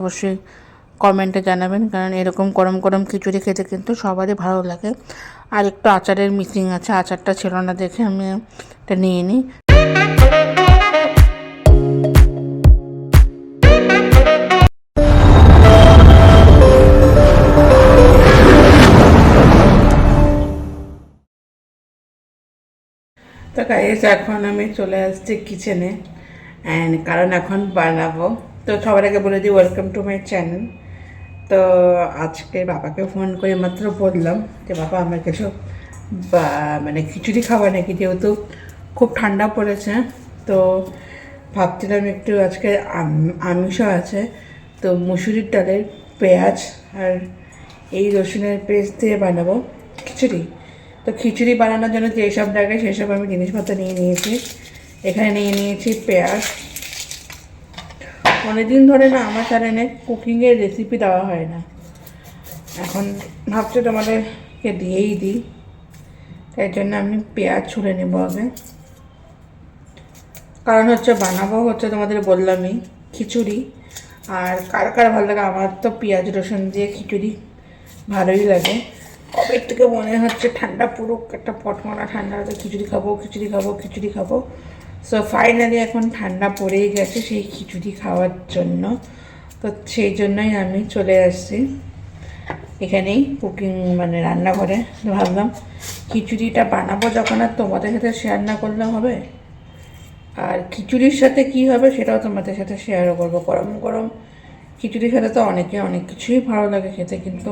অবশ্যই কমেন্টে জানাবেন, কারণ এরকম গরম গরম খিচুড়ি খেতে কিন্তু সবারই ভালো লাগে। আর একটু আচারের মিসিং আছে, আচারটা ছিল না দেখে আমি এটা নিয়ে নিই। তো গাইস এখন আমি চলে আসছি কিচেনে, অ্যান্ড কারণ এখন বানাবো। তো সবার আগে বলে দিই ওয়েলকাম টু মাই চ্যানেল। তো আজকে বাবাকে ফোন করে মাত্র বললাম যে বাবা আমার কিছু মানে খিচুড়ি খাওয়া নাকি, যেহেতু খুব ঠান্ডা পড়েছে। তো ভাবছিলাম একটু আজকে আমিষও আছে, তো মুসুরির ডালের পেঁয়াজ আর এই রসুনের পেস্ট দিয়ে বানাবো খিচুড়ি। তো খিচুড়ি বানানোর জন্য যেসব লাগে সেসব আমি জিনিসপত্র নিয়ে নিয়েছি। এখানে নিয়ে নিয়েছি পেঁয়াজ। অনেকদিন ধরে না আমার চ্যানেলে কুকিংয়ের রেসিপি দেওয়া হয় না, এখন ভাবছি তোমাদেরকে দিয়েই দিই। তাই জন্য আমি পেঁয়াজ ছুলে নেবো আগে, কারণ হচ্ছে বানাবো হচ্ছে তোমাদের বললামই খিচুড়ি। আর কার কার ভালো লাগে, আমার তো পেঁয়াজ রসুন দিয়ে খিচুড়ি ভালোই লাগে। কবে থেকে মনে হচ্ছে ঠান্ডা পুরো একটা পটমারা ঠান্ডা হচ্ছে, খিচুড়ি খাবো খিচুড়ি খাবো খিচুড়ি খাবো। সো ফাইনালি এখন ঠান্ডা পড়েই গেছে সেই খিচুড়ি খাওয়ার জন্য। তো সেই জন্যই আমি চলে আসছি এখানেই কুকিং মানে রান্নাঘরে। ভাবলাম খিচুড়িটা বানাবো যখন, আর তোমাদের সাথে শেয়ার না করলে হবে। আর খিচুড়ির সাথে কি হবে সেটাও তোমাদের সাথে শেয়ারও করবো। গরম গরম খিচুড়ির সাথে তো অনেক কিছুই ভালো লাগে খেতে, কিন্তু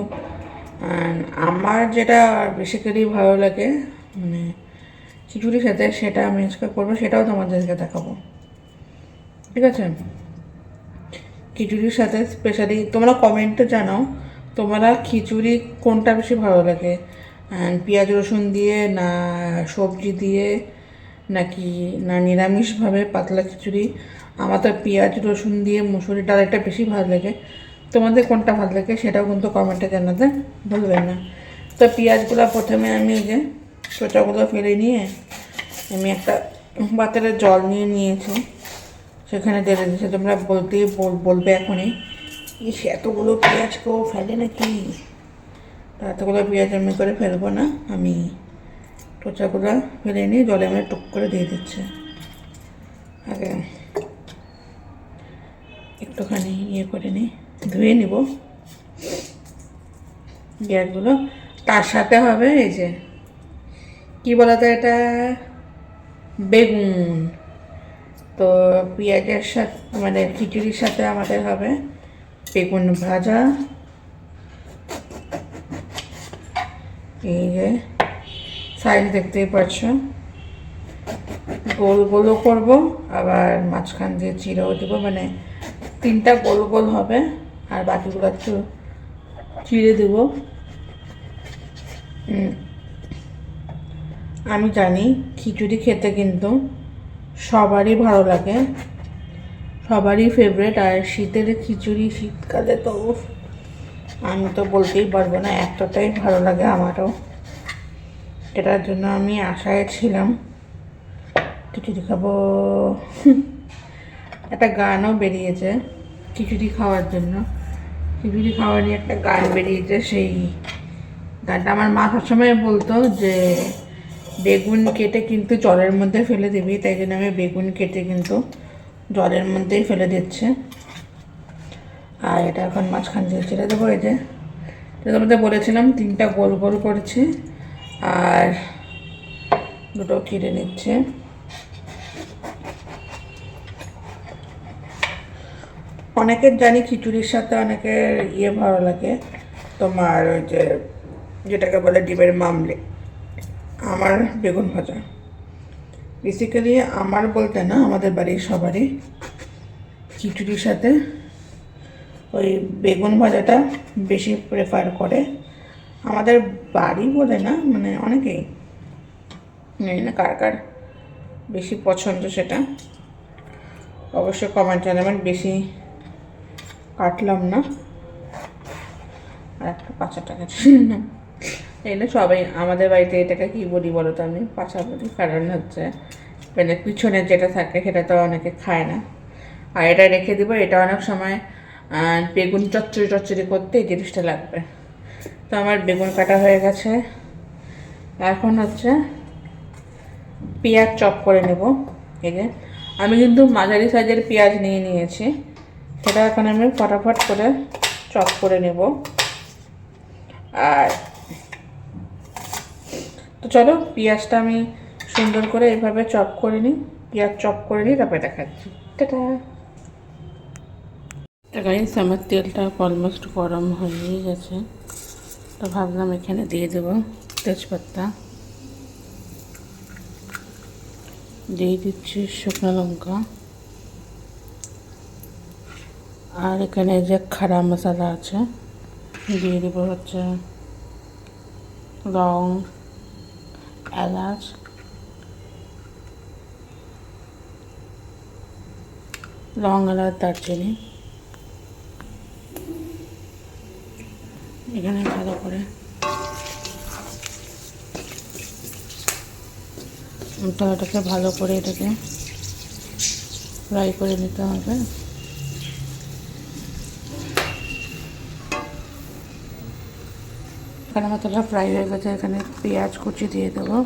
আমার যেটা বেসিক্যালি ভালো লাগে মানে খিচুড়ির সাথে, সেটা আমি আজকে করবো, সেটাও তোমাদেরকে দেখাবো, ঠিক আছে? খিচুড়ির সাথে স্পেশালি তোমরা কমেন্টে জানাও তোমরা খিচুড়ি কোনটা বেশি ভালো লাগে, পেঁয়াজ রসুন দিয়ে না সবজি দিয়ে, নাকি না নিরামিষভাবে পাতলা খিচুড়ি। আমার তো পেঁয়াজ রসুন দিয়ে মুসুরির ডাল এটা বেশি ভালো লাগে। তোমাদের কোনটা ভালো লাগে সেটাও কিন্তু কমেন্টে জানাতে ভুলবেন না। তো পেঁয়াজগুলো প্রথমে আমি এই যে চোচাগুলো ফেলে নিয়ে আমি একটা পাত্রে জল নিয়ে নিয়েছি, সেখানে ঢেলে দিয়েছি। তোমরা বলবে এখনই ইস এতগুলো পেঁয়াজ কেউ ফেলে নাকি? এতগুলো পেঁয়াজ আমি করে ফেলবো না, আমি টোচাগুলো ফেলে নিয়ে জলে আমি টুক করে দিয়ে দিচ্ছি। আগে একটুখানি ইয়ে করে নিই, ধুয়ে নিব পেঁয়াজগুলো। তার সাথে হবে এই যে কী বলতো এটা, বেগুন। তো পেঁয়াজের সাথে মানে খিচুড়ির সাথে আমাদের হবে বেগুন ভাজা। এই যে সাইজ দেখতেই পাচ্ছ, গোল গোলও করবো, আবার মাঝখান দিয়ে চিড়েও দেবো, মানে তিনটা গোল গোল হবে, আর বাকিগুলো একটু চিড়ে দেবো। আমি জানি খিচুড়ি খেতে কিন্তু সবারই ভালো লাগে, সবারই ফেভারেট। আর শীতের খিচুড়ি শীতকালে তো আমি তো বলতেই পারবো না, এতটাই ভালো লাগে আমারও। এটার জন্য আমি আশায় ছিলাম খিচুড়ি খাবো। একটা গানও বেরিয়েছে খিচুড়ি খাওয়ার জন্য, খিচুড়ি খাওয়া নিয়ে একটা গান বেরিয়েছে। সেই গানটা আমার মা সবসময় বলতো যে বেগুন কেটে কিন্তু জলের মধ্যে ফেলে দিবি, তাই জন্য আমি বেগুন কেটে কিন্তু জলের মধ্যেই ফেলে দিচ্ছে। আর এটা এখন মাঝখান দিয়ে ছেড়ে দেবো। এই যে তোমাদের বলেছিলাম তিনটা গোল গোল করেছি, আর দুটো কেটে নিচ্ছে। অনেকের জানি খিচুড়ির সাথে অনেকের ইয়ে ভালো লাগে, তোমার ওই যে যেটাকে বলে ডিমের মামলে। আমার বেগুন ভাজা বেসিক্যালি, আমার বলতে না আমাদের বাড়ির সবারই খিচুড়ির সাথে ওই বেগুন ভাজাটা বেশি প্রেফার করে। আমাদের বাড়ি বলে না, মানে অনেকেই, জানি না কার কার বেশি পছন্দ সেটা অবশ্যই কমেন্ট জানাবেন। বেশি কাটলাম না, আর একটা 5 টাকা ছিলাম। এলে সবাই আমাদের বাড়িতে এটাকে কী বলি বলো তো, আমি পাঁচা বলি, কারণ হচ্ছে মানে পিছনে যেটা থাকে সেটা তো অনেকে খায় না। আর এটা রেখে দিব, এটা অনেক সময় আর বেগুন চচ্চড়ি চচ্চড়ি করতে এই জিনিসটা লাগবে। তো আমার বেগুন কাটা হয়ে গেছে, এখন হচ্ছে পেঁয়াজ চপ করে নেব। এই যে আমি কিন্তু মাঝারি সাইজের পেঁয়াজ নিয়ে নিয়েছি, সেটা এখন আমি ফটাফট করে চপ করে নেব। আর তো চলো পেঁয়াজটা আমি সুন্দর করে এইভাবে চপ করে নিই, পেঁয়াজ চপ করে নিই, তারপরে দেখাচ্ছি। টাটা। গাইস আমার তেলটা অলমোস্ট গরম হয়ে গেছে, তো ভাবলাম এখানে দিয়ে দেবো তেজপাতা, দিয়ে দিচ্ছি শুকনো লঙ্কা, আর এখানে যে খাড়া মশলা আছে দিয়ে দেবো হচ্ছে লং, এলাচ, লং, এলাচ, দারচিনি। এখানে ভালো করে মশলাটাকে ভালো করে এটাকে ফ্রাই করে নিতে হবে। এখানে মশলা ফ্রাই হয়ে গেছে, এখানে পেঁয়াজ কুচি দিয়ে দেবো।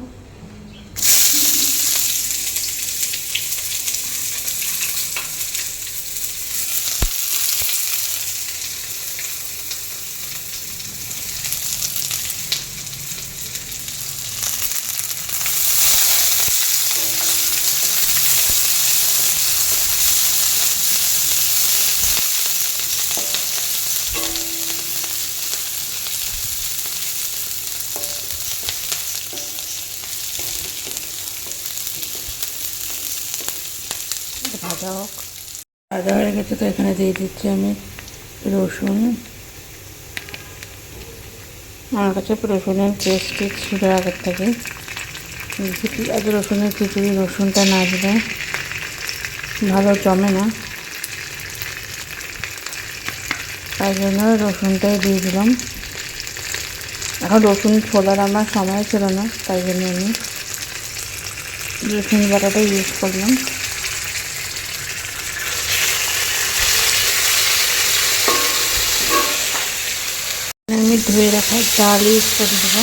ভাজা হোক, ভাজা হয়ে গেছে, তো এখানে দিয়ে দিচ্ছি আমি রসুন। আমার কাছে রসুনের পেস্ট ছিল আগের থেকে, আজ রসুনের খিচুড়ি রসুনটা না দিলে ভালো জমে না, তাই জন্য রসুনটাই দিয়ে দিলাম। এখন রসুন ছোলার আমার সময় ছিল না, তাই জন্য আমি রসুন বাটাটা ইউজ করলাম। আমি ধুয়ে রাখা চাল ইউজ করে দেবো।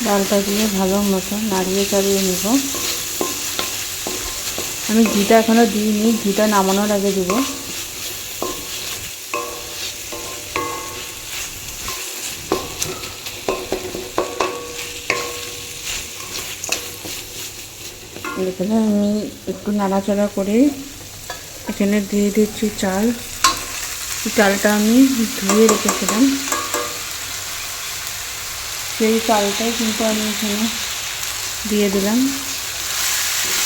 ডালটা দিয়ে ভালো মতো নাড়িয়ে চাড়িয়ে নেব। আমি ঘিটা এখনও দিইনি, ঘিটা নামানোর আগে দেব। এখানে আমি একটু নাড়াচাড়া করে এখানে দিয়ে দিচ্ছি চাল। চালটা আমি ধুয়ে রেখেছিলাম, সেই চালটাই কিন্তু আমি এখানে দিয়ে দিলাম।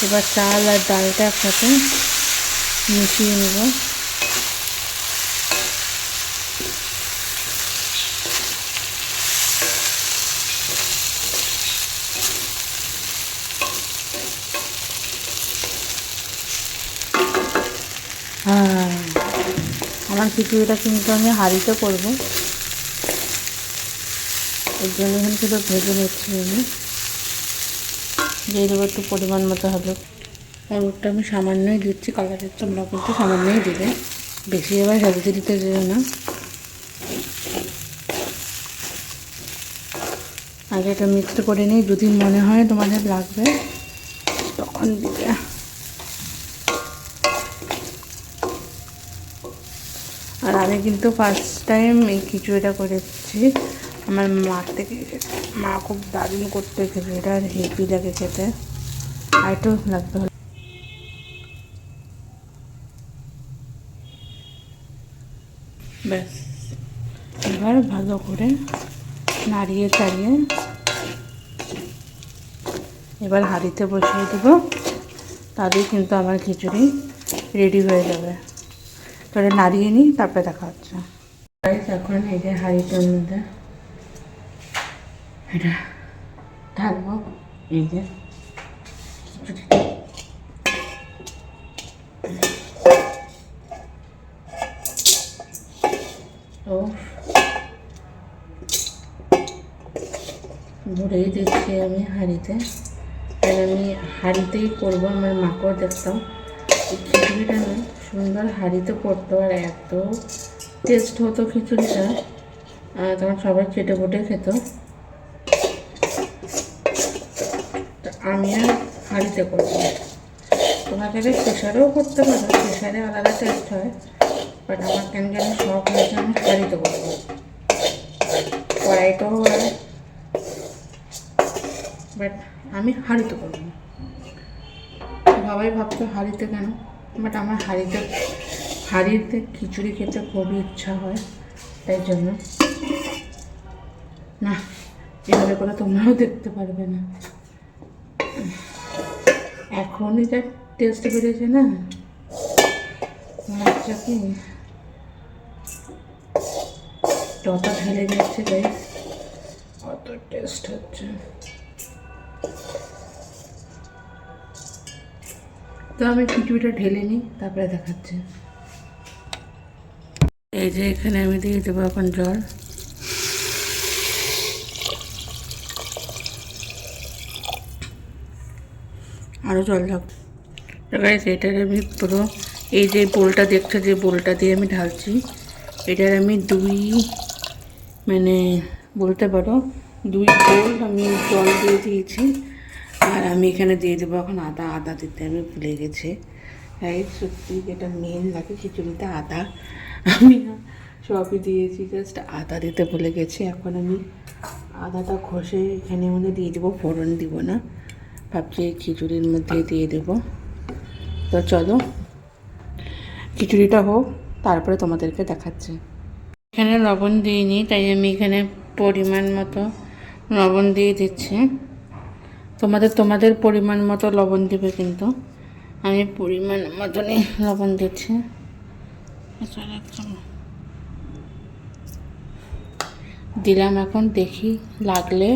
এবার চাল আর ডালটা একসাথে মিশিয়ে নেব। আমার খিচুড়িটা কিন্তু আমি হাঁড়িতে করবো, এর জন্য এখানে শুধু ভেজে নিচ্ছি। আমি দিয়ে দেবো একটু পরিমাণ মতো হবে। হলুদটা আমি সামান্যই দিচ্ছি, কালারের তোমরা কিন্তু সামান্যই দিবে, বেশি এবার হেলদি দিতে যেও না। আগে এটা মিক্সড করে নিই, যদি মনে হয় তোমাদের লাগবে তখন দিবে। আর আমি কিন্তু ফার্স্ট টাইম এই খিচুড়িটা করেছি আমার মার থেকে। মা খুব দারুণ করতে খিচুড়িটা, আর হেভি লাগে খেতে, আর একটু লাগতে হলো। ব্যাস, এবার ভালো করে নাড়িয়ে চাড়িয়ে এবার হাঁড়িতে বসিয়ে দেবো, তাহলেই কিন্তু আমার খিচুড়ি রেডি হয়ে যাবে। তাহলে নাড়িয়ে নিই, তারপরে দেখা হচ্ছে। এখন এই যে হাঁড়িটার মধ্যে এটা ঢালবো, এই যে খিচুড়িটা। ও ভরেই দিচ্ছি আমি হাঁড়িতে, আর আমি হাঁড়িতেই করবো। আমার মাকেও দেখতাম এই খিচুড়িটা না সুন্দর হাঁড়িতে করতো, আর এত টেস্ট হতো খিচুড়িটা, তখন সবাই চেটে পুটে খেত। আমি আর হাঁড়িতে করবো। তোমরা চাইলে প্রেশারেও করতে পারো, প্রেশারে আলাদা টেস্ট হয়, বাট আমার কেন জানি শখ হয়েছে আমি হাঁড়িতে করবো। কড়াইটাও হয়, বাট আমি হাঁড়িতে করবো। সবাই ভাবতো হাঁড়িতে কেন, বাট আমার হাঁড়িতে খিচুড়ি খেতে খুবই ইচ্ছা হয়, তাই জন্য। না, এভাবে করে তোমরাও দেখতে পারবে না। এখনই যা টেস্ট বেড়েছে না, মাছটা কি যত ঢেলে যাচ্ছে তাই অত টেস্ট হচ্ছে। তো আমি খিচুড়িটা ঢেলে নিই, তারপরে দেখাচ্ছি। এই যে এখানে আমি দিয়ে দেবো এখন জল। আরও জল লাগবে। গাইস এটার আমি পুরো এই যে বোলটা দেখছো, যে বোলটা দিয়ে আমি ঢালছি, এটার আমি মানে বলতে পারো 2 বোল আমি জল দিয়ে দিয়েছি। আর আমি এখানে দিয়ে দেবো এখন আদা দিতে আমি ভুলে গেছি। রাইট, সত্যি যেটা মেন লাগে খিচুড়িতে আদা, আমি সবই দিয়েছি, জাস্ট আদা দিতে ভুলে গেছি। এখন আমি আদাটা ঘষে এখানে মধ্যে দিয়ে দেবো, ফোড়ন দিব না, ভাবছি খিচুড়ির মধ্যে দিয়ে দেবো। তো চলো খিচুড়িটা হোক, তারপরে তোমাদেরকে দেখাচ্ছি। এখানে লবণ দিইনি, তাই আমি এখানে পরিমাণ মতো লবণ দিয়ে দিচ্ছি। তোমাদের পরিমাণ মতো লবণ দেবে, কিন্তু আমি পরিমাণ মতনই লবণ দিচ্ছি। দিলাম, এখন দেখি লাগলে,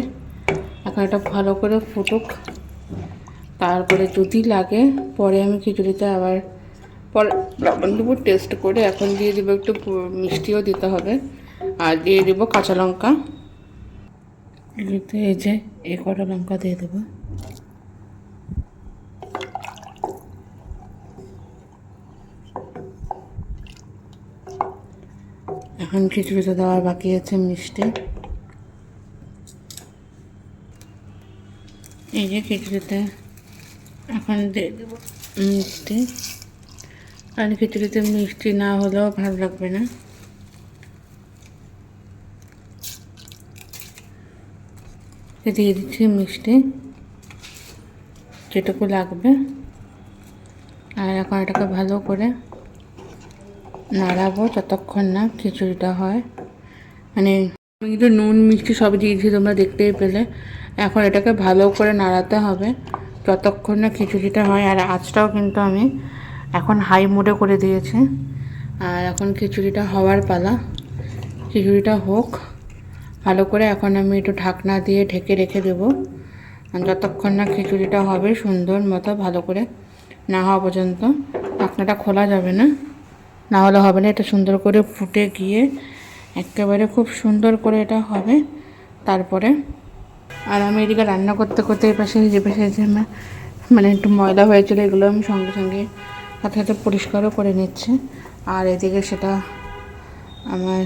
এখন এটা ভালো করে ফুটুক, তারপরে যদি লাগে পরে আমি খিচুড়িতে আবার পরে লবণ দেবো টেস্ট করে। এখন দিয়ে দেবো একটু মিষ্টিও দিতে হবে, আর দিয়ে দেবো কাঁচা লঙ্কা। এগুলোতে এই যে কটা লঙ্কা দিয়ে দেবো। এখন খিচুড়িতে দেওয়ার বাকি আছে মিষ্টি। এই যে খিচুড়িতে এখন দিয়ে দেবো মিষ্টি, কারণ খিচুড়িতে মিষ্টি না হলেও ভালো লাগবে না। দিয়ে দিচ্ছি মিষ্টি যেটুকু লাগবে, আর এখন এটাকে ভালো করে নাড়াবো যতক্ষণ না খিচুড়িটা হয়। মানে আমি কিন্তু নুন মিষ্টি সব দিয়েছি, তোমরা দেখতেই পেলে। এখন এটাকে ভালো করে নাড়াতে হবে যতক্ষণ না খিচুড়িটা হয়। আর আঁচটাও কিন্তু আমি এখন হাই মোডে করে দিয়েছি। আর এখন খিচুড়িটা হওয়ার পালা, খিচুড়িটা হোক ভালো করে। এখন আমি একটু ঢাকনা দিয়ে ঢেকে রেখে দেবো যতক্ষণ না খিচুড়িটা হবে সুন্দর মতো, ভালো করে না হওয়া পর্যন্ত। ঢাকনাটা খোলা যাবে না, না হলে হবে না। এটা সুন্দর করে ফুটে গিয়ে একেবারে খুব সুন্দর করে এটা হবে তারপরে। আর আমি এদিকে রান্না করতে করতে এই পাশে যে মানে একটু ময়লা হয়েছিল, এগুলো আমি সঙ্গে সঙ্গে সাথে সাথে পরিষ্কারও করে নিচ্ছি। আর এদিকে সেটা আমার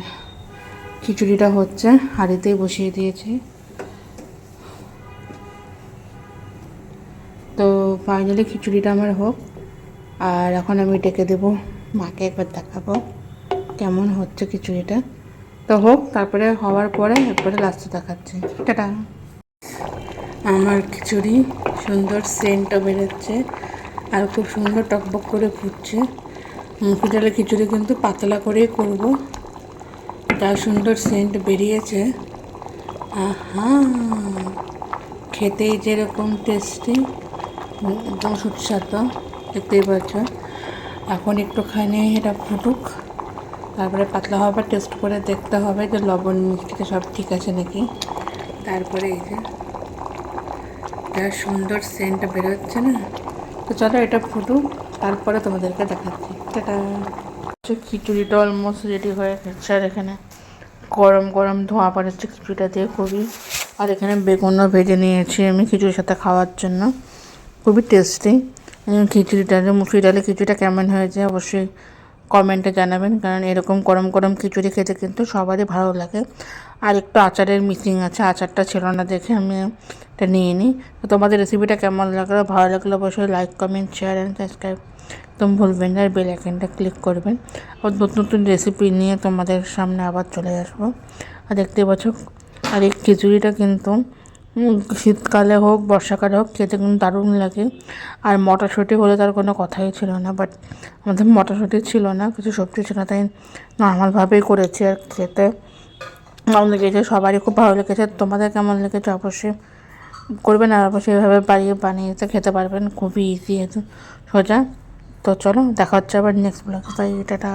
খিচুড়িটা হচ্ছে, হাঁড়িতেই বসিয়ে দিয়েছি। তো ফাইনালি খিচুড়িটা আমার হোক, আর এখন আমি ডেকে দেবো মাকে, একবার দেখাবো কেমন হচ্ছে খিচুড়িটা। তো হোক, তারপরে হওয়ার পরে একবারে লাস্টে দেখাচ্ছি। টাটা। আমার খিচুড়ি সুন্দর সেন্টও বেরোচ্ছে, আর খুব সুন্দর টকবক করে ফুটছে। মুখে ডালে খিচুড়ি কিন্তু পাতলা করেই করব, যা সুন্দর সেন্ট বেরিয়েছে। আহা, খেতেই যেরকম টেস্টি, একদম সুস্বাদু, দেখতেই পাচ্ছ। এখন একটুখানি এটা ফুটুক, তারপরে পাতলা হওয়ার পর টেস্ট করে দেখতে হবে যে লবণ মিষ্টিতে সব ঠিক আছে নাকি। তারপরে এই যে যা সুন্দর সেন্ট বেরোচ্ছে না। তো চলো এটা ফুটুক, তারপরে তোমাদেরকে দেখাচ্ছি। টাটা। খিচুড়িটা অলমোস্ট রেডি হয়ে গেছে, আর এখানে গরম গরম ধোঁয়া পড়াচ্ছে খিচুড়িটা দিয়ে খুবই। আর এখানে বেগুনও ভেজে নিয়েছি আমি খিচুড়ির সাথে খাওয়ার জন্য, খুবই টেস্টি খিচুড়িটা। মুসুরি ডালে খিচুড়িটা কেমন হয়েছে অবশ্যই কমেন্টে জানাবেন, কারণ এরকম গরম গরম খিচুড়ি খেতে কিন্তু সবারই ভালো লাগে। আর একটু আচারের মিসিং আছে, আচারটা ছিল না দেখে আমি এটা নিয়ে নিই। তো তোমাদের রেসিপিটা কেমন লাগলো, ভালো লাগলে অবশ্যই like comment share and subscribe একদম ভুলবেন না, আর বেল আইকনটা ক্লিক করবেন। আর নতুন নতুন রেসিপি নিয়ে তোমাদের সামনে আবার চলে আসবো। আর দেখতে পাচ্ছ, আর এই খিচুড়িটা কিন্তু শীতকালে হোক বর্ষাকালে হোক খেতে কিন্তু দারুণ লাগে। আর মটরশুঁটি হলে তার কোনো কথাই ছিল না, বাট আমাদের মটরশুঁটি ছিল না, কিছু সবজি ছিল, তাই নর্মালভাবেই করেছি। আর খেতে ভালো লেগেছে, সবারই খুব ভালো লেগেছে। তোমাদের কেমন লেগেছে অবশ্যই করবেন, আর অবশ্যই এভাবে বানিয়ে খেতে পারবেন, খুবই ইজি সোজা। তো চলো দেখা হচ্ছে আবার নেক্সট ব্লগে, বাই, টাটা।